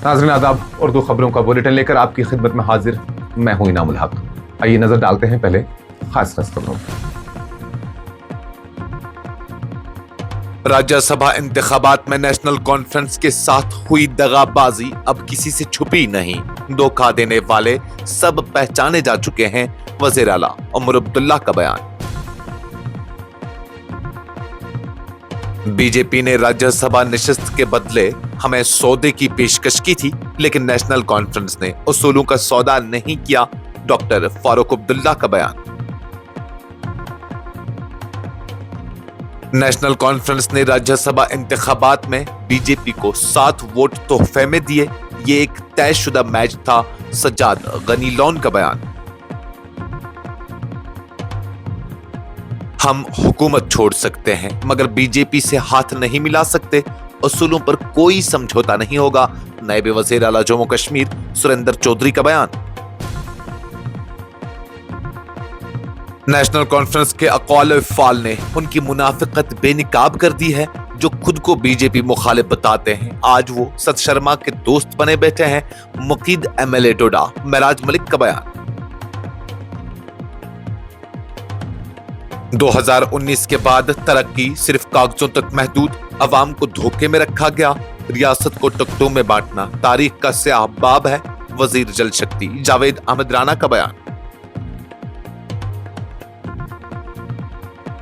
नाज़रीन आदाब, उर्दू खबरों का बुलेटिन लेकर आपकी खिदमत में हाजिर मैं हूं इनामुल हक। आइए नजर डालते हैं पहले खास खबरों। राज्यसभा इंतखाबात में नेशनल कॉन्फ्रेंस के साथ हुई दगाबाजी अब किसी से छुपी नहीं। धोखा देने वाले सब पहचाने जा चुके हैं, वज़ीर आला उमर अब्दुल्ला का बयान। बीजेपी ने राज्यसभा नशिस्त के बदले हमें सौदे की पेशकश की थी, लेकिन नेशनल कॉन्फ्रेंस ने उसूलों का सौदा नहीं किया, डॉक्टर फारूक अब्दुल्ला का बयान। नेशनल कॉन्फ्रेंस ने राज्यसभा इंतखाबात में बीजेपी को 7 वोट तोहफे में दिए, ये एक तयशुदा मैच था, सज्जाद गनी लॉन का बयान। हम हुकूमत छोड़ सकते हैं मगर बीजेपी से हाथ नहीं मिला सकते, उसूलों पर कोई समझौता नहीं होगा, नायब वज़ीर आला जम्मू कश्मीर सुरेंद्र चौधरी का बयान। नेशनल कॉन्फ्रेंस के अक़वाल इफ़ाल ने उनकी मुनाफिकत बेनिकाब कर दी है। जो खुद को बीजेपी मुखालिफ बताते हैं, आज वो सत शर्मा के दोस्त बने बैठे हैं, मुकीद एमएलए डोडा महराज मलिक का बयान। 2019 के बाद तरक्की सिर्फ कागजों तक महदूद, अवाम को धोखे में रखा गया, रियासत को टुकड़ों में बांटना तारीख का स्याह बाब है, वजीर जल शक्ति जावेद अहमद राणा का बयान।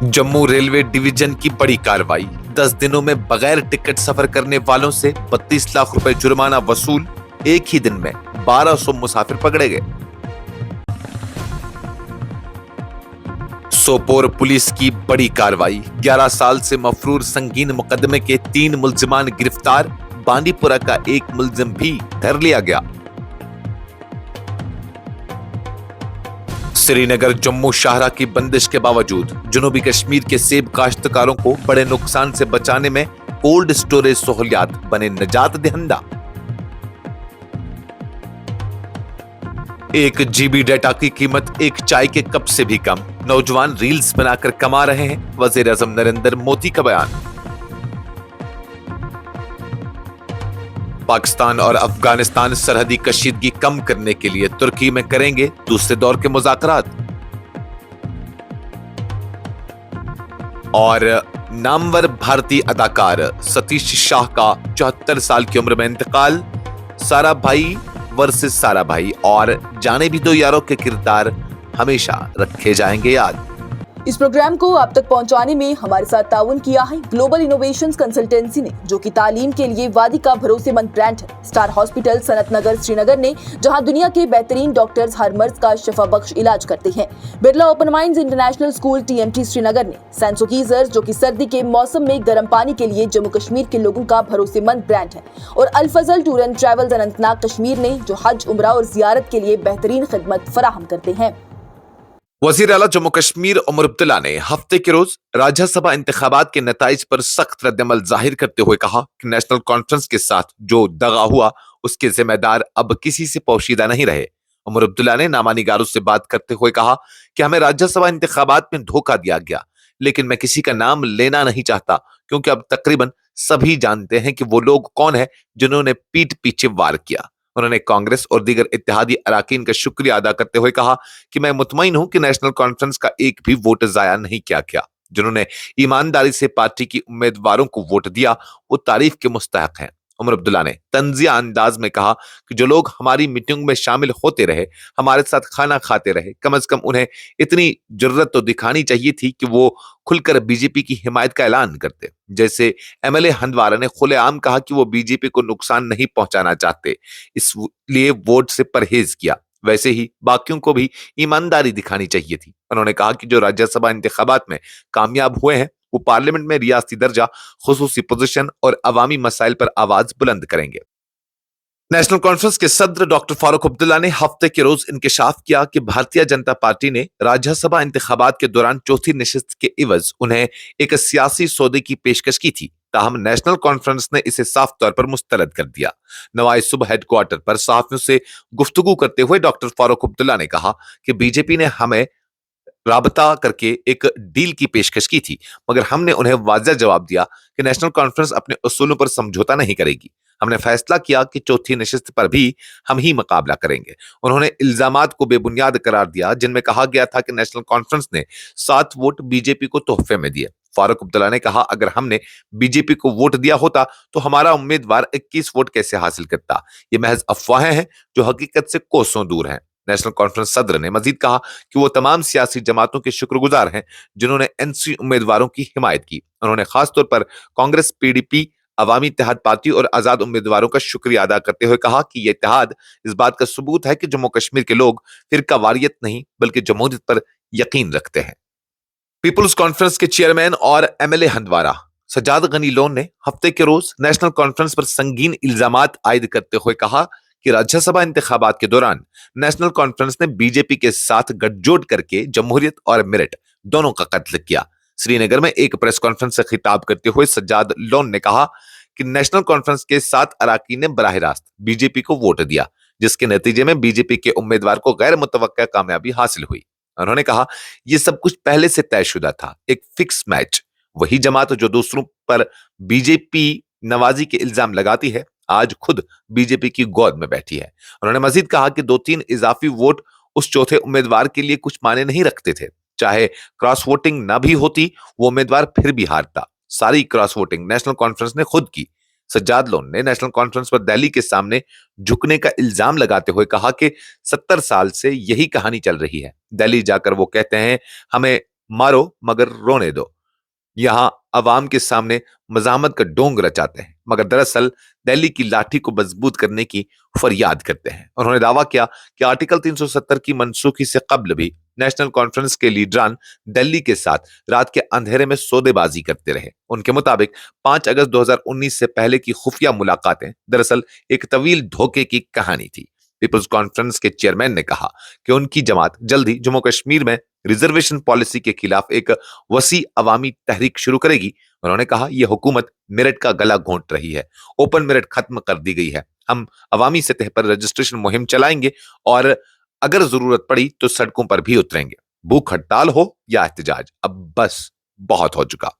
जम्मू रेलवे डिवीजन की बड़ी कार्रवाई, 10 दिनों में बगैर टिकट सफर करने वालों से 32 लाख रुपए जुर्माना वसूल, एक ही दिन में 1200 मुसाफिर पकड़े गए। सोपोर पुलिस की बड़ी कार्रवाई, 11 साल से मफरूर संगीन मुकदमे के 3 मुल्जिमान गिरफ्तार, बांडीपुरा का एक मुल्जिम भी धर लिया गया। श्रीनगर जम्मू शाहरा की बंदिश के बावजूद जनूबी कश्मीर के सेब काश्तकारों को बड़े नुकसान से बचाने में कोल्ड स्टोरेज सहूलियात बने नजात दहिंदा। 1 GB डेटा की कीमत एक चाय के कप से भी कम, नौजवान रील्स बनाकर कमा रहे हैं, वजीर आज़म नरेंद्र मोदी का बयान। पाकिस्तान और अफगानिस्तान सरहदी कशीदगी कम करने के लिए तुर्की में करेंगे दूसरे दौर के मुज़ाकरात। और नामवर भारतीय अदाकार सतीश शाह का 74 साल की उम्र में इंतकाल, सारा भाई वर्सेस सारा भाई और जाने भी दो यारों के किरदार हमेशा रखे जाएंगे याद। इस प्रोग्राम को आप तक पहुंचाने में हमारे साथ ताउन किया है ग्लोबल इनोवेशंस कंसल्टेंसी ने, जो कि तालीम के लिए वादी का भरोसेमंद ब्रांड है। स्टार हॉस्पिटल सनत नगर श्रीनगर ने, जहां दुनिया के बेहतरीन डॉक्टर्स हर मर्ज का शफा बख्श इलाज करते हैं। Birla open minds international school TMT Srinagar ने, सैंसो गीजर जो कि सर्दी के मौसम में गर्म पानी के लिए जम्मू कश्मीर के लोगों का भरोसेमंद ब्रांड है, और Al Fazal tour and travels Anantnag Kashmir ने, जो हज उम्रा और जियारत के लिए बेहतरीन खिदमत फराहम करते हैं। वज़ीर आला जम्मू कश्मीर उमर अब्दुल्ला ने हफ्ते के रोज राज्यसभा इंतखाबात के नताइज पर सख्त रद्दमल जाहिर करते हुए कहा कि नेशनल कॉन्फ्रेंस के साथ जो दगा हुआ उसके जिम्मेदार अब किसी से पोशीदा नहीं रहे। उमर अब्दुल्ला ने नामा निगारों से बात करते हुए कहा कि हमें राज्यसभा इंतखाबात में धोखा दिया गया, लेकिन मैं किसी का नाम लेना नहीं चाहता क्योंकि अब तकरीबन सभी जानते हैं कि वो लोग कौन है जिन्होंने पीठ पीछे वार किया। उन्होंने कांग्रेस और दीगर इत्तेहादी अराकीन का शुक्रिया अदा करते हुए कहा कि मैं मुतमईन हूं कि नेशनल कॉन्फ्रेंस का एक भी वोट जाया नहीं किया गया। जिन्होंने ईमानदारी से पार्टी की उम्मीदवारों को वोट दिया वो तारीफ के मुस्तहक हैं। उमर अब्दुल्ला ने तंजिया अंदाज में कहा कि जो लोग हमारी मीटिंग में शामिल होते रहे, हमारे साथ खाना खाते रहे, कम से कम उन्हें इतनी जुर्रत तो दिखानी चाहिए थी कि वो खुलकर बीजेपी की हिमायत का ऐलान करते। जैसे MLA हंदवारा ने खुलेआम कहा कि वो बीजेपी को नुकसान नहीं पहुंचाना चाहते, इसलिए वोट से परहेज किया, वैसे ही बाकियों को भी ईमानदारी दिखानी चाहिए थी। उन्होंने कहा कि जो राज्यसभा इंतखाबात में कामयाब हुए हैं वो पार्लियामेंट में रियासती दर्जा, खुसूसी पोजीशन और अवामी मसाइल पर आवाज बुलंद करेंगे। नेशनल कॉन्फ्रेंस के सदर डॉक्टर फारूक अब्दुल्ला ने हफ्ते के रोज इंकशाफ किया कि भारतीय जनता पार्टी ने राज्यसभा इंतखाबात के दौरान चौथी नशिस्त के इवज उन्हें एक सियासी सौदे की पेशकश की थी, ताहम नेशनल कॉन्फ्रेंस ने इसे साफ तौर पर मुस्तरद कर दिया। नवाज सुबह हेडक्वार्टर पर सहाफियों से गुफ्तगू करते हुए डॉक्टर फारूक अब्दुल्ला ने कहा कि बीजेपी ने हमें राबता करके एक डील की पेशकश की थी, मगर हमने उन्हें वाज़ेह जवाब दिया कि नेशनल कॉन्फ्रेंस अपने उसूलों पर समझौता नहीं करेगी। हमने फैसला किया कि चौथी नशिस्त पर भी हम ही मुकाबला करेंगे। उन्होंने इल्जामात को बेबुनियाद करार दिया जिनमें कहा गया था कि नेशनल कॉन्फ्रेंस ने 7 वोट बीजेपी को तोहफे में दिए। फारूक अब्दुल्ला ने कहा, अगर हमने बीजेपी को वोट दिया होता तो हमारा उम्मीदवार 21 वोट कैसे हासिल करता? ये महज अफवाहें हैं जो हकीकत से कोसों दूर हैं। नेशनल कॉन्फ्रेंस सदर ने मजीद कहा कि वो तमाम सियासी जमातों के शुक्रगुजार हैं जिन्होंने एनसी उम्मीदवारों की हिमायत की। उन्होंने खासतौर पर कांग्रेस, पीडीपी, अवामी इत्तेहाद पार्टी और आजाद उम्मीदवारों का शुक्रिया अदा करते हुए कहा कि यह इत्तेहाद इस बात का सबूत है कि जम्मू कश्मीर के लोग फिरका वारियत नहीं बल्कि जमहूरियत पर यकीन रखते हैं। पीपुल्स कॉन्फ्रेंस के चेयरमैन और एमएलए हंदवारा सज्जाद गनी लोन ने हफ्ते के रोज नेशनल कॉन्फ्रेंस पर संगीन इल्जामात आयद करते हुए कहा कि राज्यसभा इंतखाबात के दौरान नेशनल कॉन्फ्रेंस ने बीजेपी के साथ गठजोड़ करके जमहूरियत और मेरिट दोनों का कत्ल किया। श्रीनगर में एक प्रेस कॉन्फ्रेंस से खिताब करते हुए सज्जाद लोन ने कहा कि नेशनल कॉन्फ्रेंस के 7 अराकीन ने बराह रास्त बीजेपी को वोट दिया, जिसके नतीजे में बीजेपी के उम्मीदवार को गैर मुतवक्का कामयाबी हासिल हुई। उन्होंने कहा, यह सब कुछ पहले से तयशुदा था, एक फिक्स मैच। वही जमात जो दूसरों पर बीजेपी नवाजी के इल्जाम लगाती है, आज खुद बीजेपी की गोद में बैठी है। उन्होंने मजीद कहा कि 2-3 इजाफी वोट उस चौथे उम्मीदवार के लिए कुछ मायने नहीं रखते थे। चाहे क्रॉस वोटिंग ना भी होती, वो उम्मीदवार फिर भी हारता। सारी क्रॉस वोटिंग नेशनल कॉन्फ्रेंस ने खुद की। सज्जाद लोन ने नेशनल कॉन्फ्रेंस पर दिल्ली के सामने झुकने का इल्जाम लगाते हुए कहा कि 70 साल से यही कहानी चल रही है। दिल्ली जाकर वो कहते हैं, हमें मारो मगर रोने दो। यहां अवाम के सामने मजामत का डोंग रचाते हैं, मगर दरअसल दिल्ली की लाठी को मजबूत करने की फरियाद करते हैं। उन्होंने दावा किया कि आर्टिकल 370 की मनसूखी से कबल भी नेशनल कॉन्फ्रेंस के लीडरान दिल्ली के साथ रात के अंधेरे में सौदेबाजी करते रहे। उनके मुताबिक 5 अगस्त 2019 से पहले की खुफिया मुलाकातें दरअसल एक तवील धोखे की कहानी थी। पीपल्स कॉन्फ्रेंस के चेयरमैन ने कहा कि उनकी जमात जल्द ही जम्मू कश्मीर में रिजर्वेशन पॉलिसी के खिलाफ एक वसी अवामी तहरीक शुरू करेगी। उन्होंने कहा, यह हुकूमत मेरिट का गला घोंट रही है, ओपन मेरिट खत्म कर दी गई है। हम अवामी सतह पर रजिस्ट्रेशन मुहिम चलाएंगे और अगर जरूरत पड़ी तो सड़कों पर भी उतरेंगे। भूख हड़ताल हो या एहतजाज, अब बस बहुत हो चुका।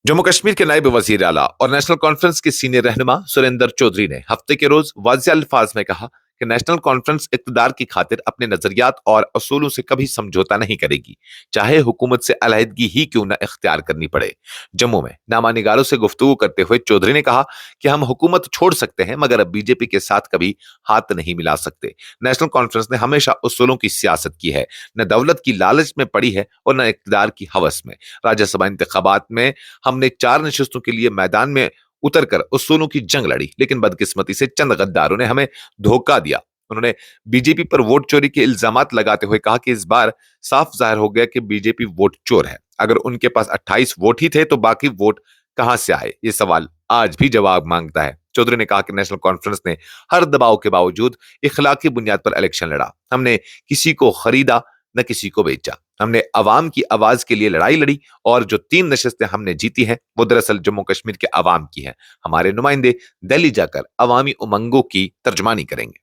जम्मू कश्मीर के नायब वजीर आला और नेशनल कॉन्फ्रेंस के सीनियर रहनुमा सुरेंद्र चौधरी ने हफ्ते के रोज वाज़ेह अल्फाज में कहा कि नेशनल कॉन्फ्रेंस इक़्तिदार की खातिर अपने नजरियात और असूलों से कभी समझौता नहीं करेगी, चाहे हुकूमत से अलहदगी ही क्यों न इख्तियार करनी पड़े। जम्मू में नामा निगारों से गुफ्तगू करते हुए चौधरी ने कहा कि हम हुकूमत छोड़ सकते हैं मगर अब बीजेपी के साथ कभी हाथ नहीं मिला सकते। नेशनल कॉन्फ्रेंस ने हमेशा उसूलों की सियासत की है, न दौलत की लालच में पड़ी है और न इक़्तिदार की हवस में। राज्यसभा इंतखाबात में हमने 4 नशिस्तों के लिए मैदान में उतरकर उसूलों की जंग लड़ी, लेकिन बदकिस्मती से चंद गद्दारों ने हमें धोखा दिया। उन्होंने बीजेपी पर वोट चोरी के इल्जामात लगाते हुए कहा कि इस बार साफ जाहिर हो गया कि बीजेपी वोट चोर है। अगर उनके पास 28 वोट ही थे तो बाकी वोट कहां से आए, ये सवाल आज भी जवाब मांगता है। चौधरी ने कहा कि नेशनल कॉन्फ्रेंस ने हर दबाव के बावजूद इखलाकी बुनियाद पर इलेक्शन लड़ा। हमने किसी को खरीदा न किसी को बेचा। हमने अवाम की आवाज के लिए लड़ाई लड़ी और जो 3 नशिस्तें हमने जीती हैं वो दरअसल जम्मू कश्मीर के अवाम की हैं। हमारे नुमाइंदे दिल्ली जाकर अवामी उमंगों की तर्जमानी करेंगे।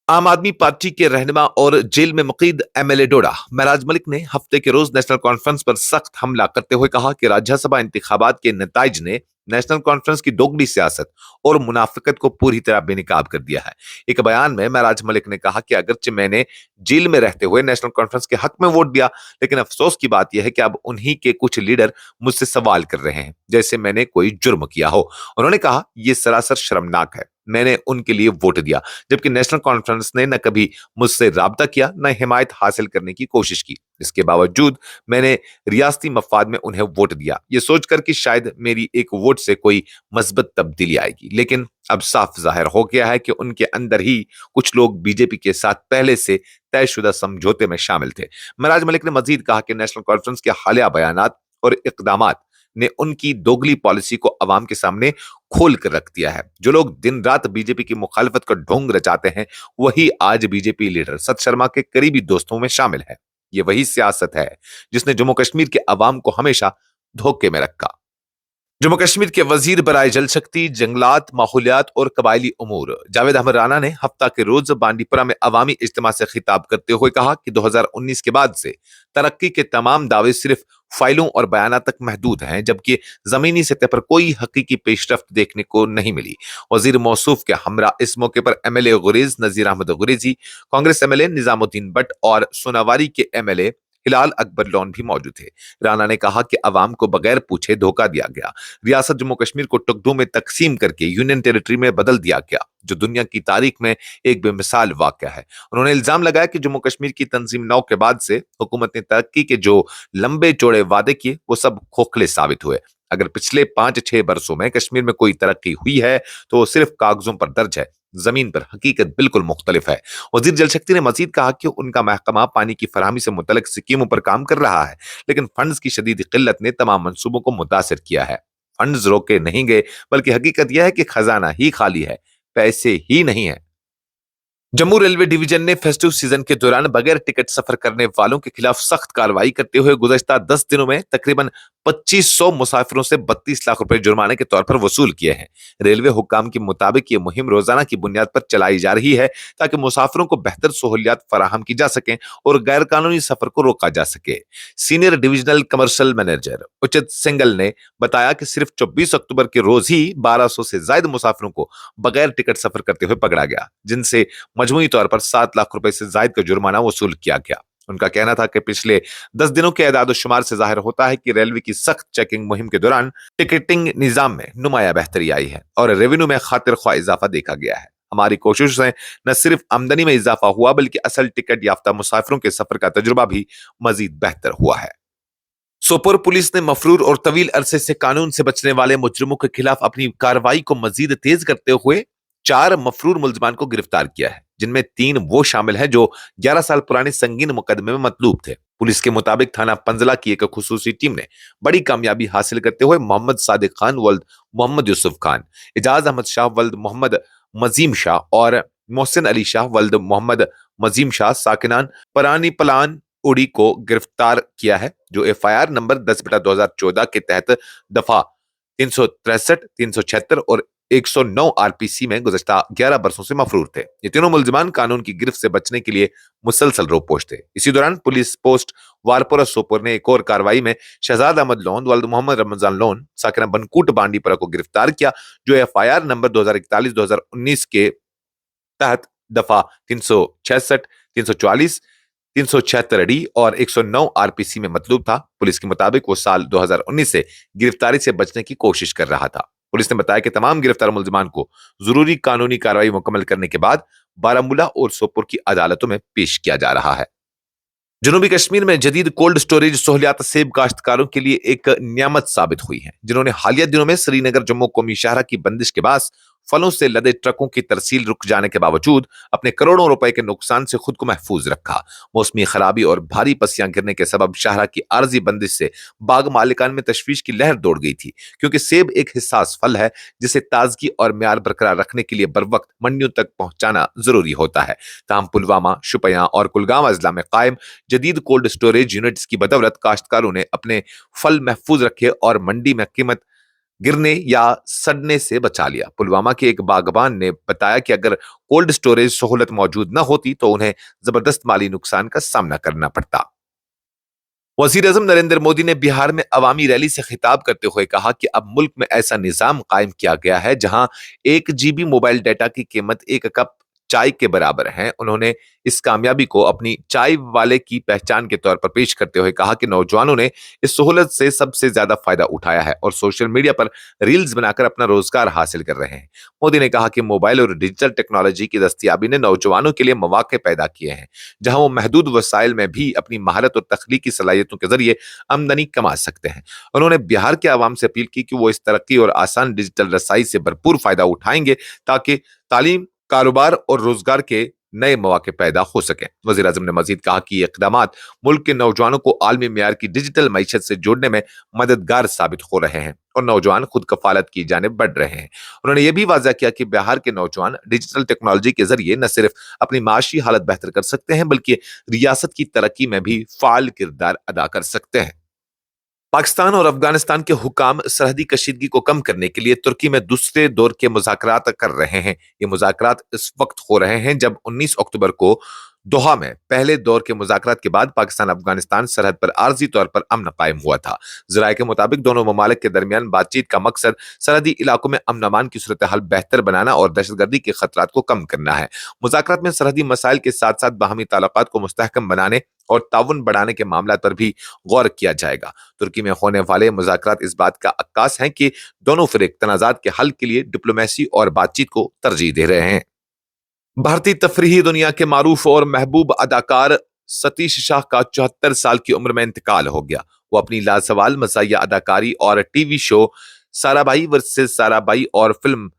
आम आदमी पार्टी के रहनुमा और जेल में मुकीद एमएलए डोडा महराज मलिक ने हफ्ते के रोज नेशनल कॉन्फ्रेंस पर सख्त हमला करते हुए कहा कि राज्यसभा इंतखाबात के नताइज ने नेशनल कॉन्फ्रेंस की दोगली सियासत और मुनाफिकत को पूरी तरह बेनकाब कर दिया है। एक बयान में महराज मलिक ने कहा कि अगरचे मैंने जेल में रहते हुए नेशनल कॉन्फ्रेंस के हक में वोट दिया, लेकिन अफसोस की बात यह है कि अब उन्हीं के कुछ लीडर मुझसे सवाल कर रहे हैं जैसे मैंने कोई जुर्म किया हो। उन्होंने कहा, यह सरासर शर्मनाक है, मैंने उनके लिए वोट दिया जबकि नेशनल कॉन्फ्रेंस ने न कभी मुझसे राब्ता किया न हिमायत हासिल करने की कोशिश की। इसके बावजूद मैंने रियासती मफाद में उन्हें वोट दिया, ये सोचकर कि शायद मेरी एक वोट से कोई मस्बत तब्दीली आएगी। लेकिन अब साफ जाहिर हो गया है कि उनके अंदर ही कुछ लोग बीजेपी के साथ पहले से तयशुदा समझौते में शामिल थे। महराज मलिक ने मजीद कहा कि नेशनल कॉन्फ्रेंस के हालिया बयानात और इकदामात ने उनकी दोगली पॉलिसी को अवाम के सामने खोल कर रख दिया है। जो लोग दिन रात बीजेपी की मुखालफत का ढोंग रचाते हैं वही आज बीजेपी लीडर सत शर्मा के करीबी दोस्तों में शामिल है। ये वही सियासत है जिसने जम्मू कश्मीर के अवाम को हमेशा धोखे में रखा। जम्मू कश्मीर के वजीर बराए जल शक्ति, जंगलात, माहौलियात और कबायली उमूर जावेद अहमद राना ने हफ्ता के रोज बांडीपुरा में अवामी इज्तिमा से खिताब करते हुए कहा कि 2019 के बाद से तरक्की के तमाम दावे सिर्फ फाइलों और बयाना तक महदूद हैं, जबकि जमीनी सतह पर कोई हकीकी पेशरफ्त देखने को नहीं मिली। वजीर मौसूफ के हमरा इस मौके पर एमएलए गुरेज नजीर अहमद गुरेजी, कांग्रेस एमएलए निजामुद्दीन भट्ट और सोनावारी के एमएलए हिलाल अकबर लोन भी मौजूद थे। राणा ने कहा कि अवाम को बगैर पूछे धोखा दिया गया। रियासत जम्मू कश्मीर को टुकड़ों में तकसीम करके यूनियन टेरिटरी में बदल दिया गया, जो दुनिया की तारीख में एक बेमिसाल वाकया है। उन्होंने इल्जाम लगाया कि जम्मू कश्मीर की तंजीम नौ के बाद से हुकूमत ने तरक्की के जो लंबे चौड़े वादे किए वो सब खोखले साबित हुए। अगर पिछले 5-6 बरसों में कश्मीर में कोई तरक्की हुई है तो वो सिर्फ कागजों पर दर्ज है, जमीन पर हकीकत बिल्कुल मुख्तलिफ है। वजीर जल शक्ति ने मजीद कहा कि उनका महकमा पानी की फराहमी से मुतल्लिक स्कीमों पर काम कर रहा है, लेकिन फंड्स की शदीद किल्लत ने तमाम मंसूबों को मुतासिर किया है। फंड्स रोके नहीं गए, बल्कि हकीकत यह है कि खजाना ही खाली है, पैसे ही नहीं है। जम्मू रेलवे डिवीजन ने फेस्टिव सीजन के दौरान बगैर टिकट सफर करने वालों के खिलाफ सख्त कार्रवाई करते हुए गुज़श्ता 10 दिनों में तकरीबन 2500 मुसाफिरों से 32 लाख रुपए जुर्माने के तौर पर वसूल किए हैं। रेलवे हुक्काम के मुताबिक ये मुहिम रोजाना की बुनियाद पर चलाई जा रही है ताकि मुसाफिरों को बेहतर सहूलियात फराहम की जा सकें और गैर कानूनी सफर को रोका जा सके। सीनियर डिविजनल कमर्शियल मैनेजर उचित सिंगल ने बताया कि सिर्फ 24 अक्टूबर के रोज ही 1200 से ज्यादा मुसाफिरों को बगैर टिकट सफर करते हुए पकड़ा गया, जिनसे मजमूई तौर पर 7 लाख रुपए से ज्यादा का जुर्माना वसूल किया गया। उनका कहना था कि पिछले 10 दिनों के एदाद शुमार से जाहिर होता है कि रेलवे की सख्त चेकिंग मुहिम के दौरान टिकटिंग निजाम में नुमाया बेहतरी आई है और रेवेन्यू में खातिर ख्वाह इजाफा देखा गया है। हमारी कोशिश से न सिर्फ आमदनी में इजाफा हुआ, बल्कि असल टिकट याफ्ता मुसाफिरों के सफर का तजुर्बा भी मजीद बेहतर हुआ है। सोपोर पुलिस ने मफरूर और तवील अरसे से कानून से बचने वाले मुजरिमों के खिलाफ अपनी कार्रवाई को मजीद तेज करते हुए 4 मफरूर मुलजमान को गिरफ्तार किया है, जिनमें 3 वो शामिल हैं जो 11 साल पुराने संगीन मुकदमे में मतलूब थे। पुलिस के मुताबिक थाना पंजला की एक खुसूसी टीम ने बड़ी कामयाबी हासिल करते हुए मोहम्मद सादिक खान वल्द मोहम्मद यूसुफ खान, एजाज अहमद शाह वल्द मोहम्मद मजीम शाह और मोहसिन अली शाह वल्द मोहम्मद मजीम शाह साकिनान परानी पलान उड़ी को गिरफ्तार किया है, जो एफआईआर नंबर 10/2014 के तहत दफा 363, 376 और 109 आरपीसी में गुज़श्ता 11 बरसों से मफरूर थे। ये तीनों मुलजमान कानून की गिरफ्त से बचने के लिए मुसलसल रोपोश थे। इसी दौरान पुलिस पोस्ट वारपुरा सोपोर ने एक और कार्रवाई में शहजाद अहमद लोन वल्द मोहम्मद रमजान लोन साकिना बनकूट बांडीपुरा को गिरफ्तार किया, जो एफआईआर नंबर 2041-2019 के तहत दफा 366, 344, 376 डी और 109 आरपीसी में मतलूब था। पुलिस के मुताबिक वो साल 2019 से गिरफ्तारी से बचने की कोशिश कर रहा था। पुलिस ने बताया कि तमाम गिरफ्तार मुलजमान को जरूरी कानूनी कार्रवाई मुकम्मल करने के बाद बारामूला और सोपोर की अदालतों में पेश किया जा रहा है। जनूबी कश्मीर में जदीद कोल्ड स्टोरेज सहूलियात सेब काश्तकारों के लिए एक नियामत साबित हुई है, जिन्होंने हालिया दिनों में श्रीनगर जम्मू कौमी शाहरा की बंदिश के बाद फलों से लदे ट्रकों की तरसील रुक जाने के बावजूद अपने करोड़ों रुपए के नुकसान से खुद को महफूज रखा। मौसमी खराबी और भारी पसियां गिरने के सबब शाहरा की आर्जी बंदिश से बाग मालिकान में तशवीश की लहर दौड़ गई थी, क्योंकि सेब एक हिसास फल है जिसे ताजगी और म्यार बरकरार रखने के लिए बर वक्त मंडियों तक पहुंचाना जरूरी होता है। ताहम पुलवामा, शुपियां और कुलगाम अजला में कायम जदीद कोल्ड स्टोरेज यूनिट्स की बदौलत काश्तकारों ने अपने फल महफूज रखे और मंडी में कीमत गिरने या सड़ने से बचा लिया। पुलवामा के एक बागबान ने बताया कि अगर कोल्ड स्टोरेज सहूलत मौजूद न होती तो उन्हें जबरदस्त माली नुकसान का सामना करना पड़ता। वजीर आजम नरेंद्र मोदी ने बिहार में अवामी रैली से खिताब करते हुए कहा कि अब मुल्क में ऐसा निजाम कायम किया गया है जहां 1 GB मोबाइल डाटा की कीमत 1 कप चाय के बराबर है। उन्होंने इस कामयाबी को अपनी चाय वाले की पहचान के तौर पर पेश करते हुए कहा कि नौजवानों ने इस सहूलत से सबसे ज्यादा फायदा उठाया है और सोशल मीडिया पर रील्स बनाकर अपना रोजगार हासिल कर रहे हैं। मोदी ने कहा कि मोबाइल और डिजिटल टेक्नोलॉजी की दस्तयाबी ने नौजवानों के लिए मौके पैदा किए हैं, जहां वो महदूद वसाइल में भी अपनी महारत और तख्लीकी सलाहियतों के जरिए आमदनी कमा सकते हैं। उन्होंने बिहार के आवाम से अपील की कि वो इस तरक्की और आसान डिजिटल रसाई से भरपूर फायदा उठाएंगे ताकि तालीम, कारोबार और रोजगार के नए मौके पैदा हो सके। वजीर आजम ने मजीद कहा कि ये इक़दामात मुल्क के नौजवानों को आलमी मेयार की डिजिटल मईशत से जोड़ने में मददगार साबित हो रहे हैं और नौजवान खुद कफालत की जानिब बढ़ रहे हैं। उन्होंने ये भी वाज़ा किया कि बिहार के नौजवान डिजिटल टेक्नोलॉजी के जरिए न सिर्फ अपनी माशी हालत बेहतर कर सकते हैं, बल्कि रियासत की तरक्की में भी फाल किरदार अदा कर सकते हैं। पाकिस्तान और अफगानिस्तान के हुकाम सरहदी कशीदगी को कम करने के लिए तुर्की में दूसरे दौर के मुज़ाकरात कर रहे हैं। ये मुज़ाकरात इस वक्त हो रहे हैं जब 19 अक्टूबर को दोहा में पहले दौर के मुज़ाकरात के बाद पाकिस्तान अफगानिस्तान सरहद पर आर्जी तौर पर अमन कायम हुआ था। ज़राए के मुताबिक दोनों ममालिक के दरमियान बातचीत का मकसद सरहदी इलाकों में अमन अमान की सूरत हाल बेहतर बनाना और दहशतगर्दी के खतरात को कम करना है। मुज़ाकरात में सरहदी मसाइल के साथ साथ बाहमी ताल्लुकात को मुस्तहकम बनाने और ताउन बढ़ाने के मामला पर भी गौर किया जाएगा। तुर्की में होने वाले मुज़ाकरात इस बात का अक्कास हैं कि दोनों फिरीक तनाज़ात के हल के लिए डिप्लोमेसी और बातचीत को तरजीह दे रहे हैं। भारतीय तफरीही दुनिया के मारूफ और महबूब अदाकार सतीश शाह का 74 साल की उम्र में इंतकाल हो गया। वो अपनी लाजवाल मज़ाहिया अदाकारी और TV show Sarabhai versus Sarabhai और फिल्म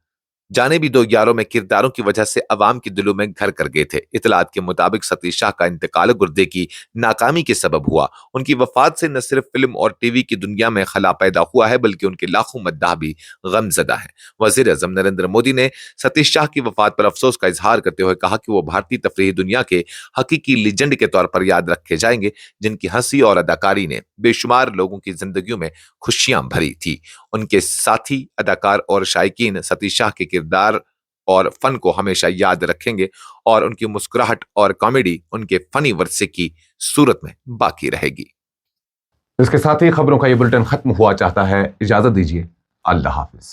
जाने भी दो यारों में किरदारों की वजह से अवाम के दिलों में घर कर गए थे। इतलात के मुताबिक सतीश शाह का इंतकाल गुर्दे की नाकामी के सबब हुआ। उनकी वफात से न सिर्फ फिल्म और टीवी की दुनिया में खला पैदा हुआ है बल्कि उनके लाखों मद्दाह भी गमजदा हैं। वज़ीर आज़म नरेंद्र मोदी ने सतीश शाह की वफात पर अफसोस का इजहार करते हुए कहा कि वो भारतीय तफरीही दुनिया के हकीकी लीजेंड के तौर पर याद रखे जाएंगे, जिनकी हंसी और अदाकारी ने बेशुमार लोगों की जिंदगियों में खुशियां भरी थी। उनके साथी अदाकार और शायकीन सतीश शाह के किरदार और फन को हमेशा याद रखेंगे और उनकी मुस्कुराहट और कॉमेडी उनके फनी वर्से की सूरत में बाकी रहेगी। इसके साथ ही खबरों का ये बुलेटिन खत्म हुआ चाहता है। इजाजत दीजिए। अल्लाह हाफिज।